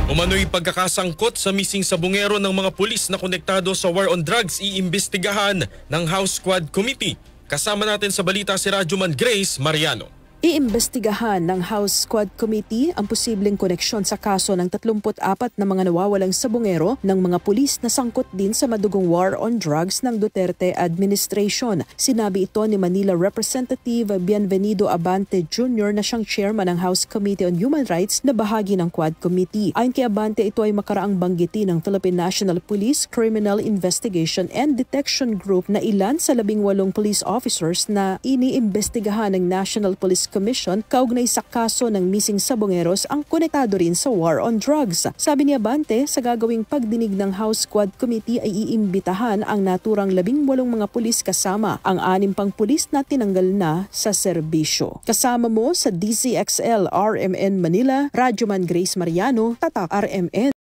Umano'y pagkakasangkot sa missing sabungero ng mga pulis na konektado sa war on drugs iimbestigahan ng House Quad Committee. Kasama natin sa balita si Radyoman Grace Mariano. Iimbestigahan ng House Quad Committee ang posibleng koneksyon sa kaso ng 34 na mga nawawalang sabungero ng mga pulis na sangkot din sa madugong war on drugs ng Duterte administration. Sinabi ito ni Manila Representative Bienvenido Abante Jr. na siyang chairman ng House Committee on Human Rights na bahagi ng Quad Committee. Ayon kay Abante, ito ay makaraang banggiti ng Philippine National Police Criminal Investigation and Detection Group na ilan sa 18 police officers na iniimbestigahan ng National Police Commission kaugnay sa kaso ng missing sabongeros ang konektado rin sa war on drugs. Sabi ni Abante, sa gagawing pagdinig ng House Quad Committee ay iimbitahan ang naturang 18 mga pulis kasama ang 6 pang pulis na tinanggal na sa serbisyo. Kasama mo sa DCXL RMN Manila, Radyoman Grace Mariano, Tatak RMN.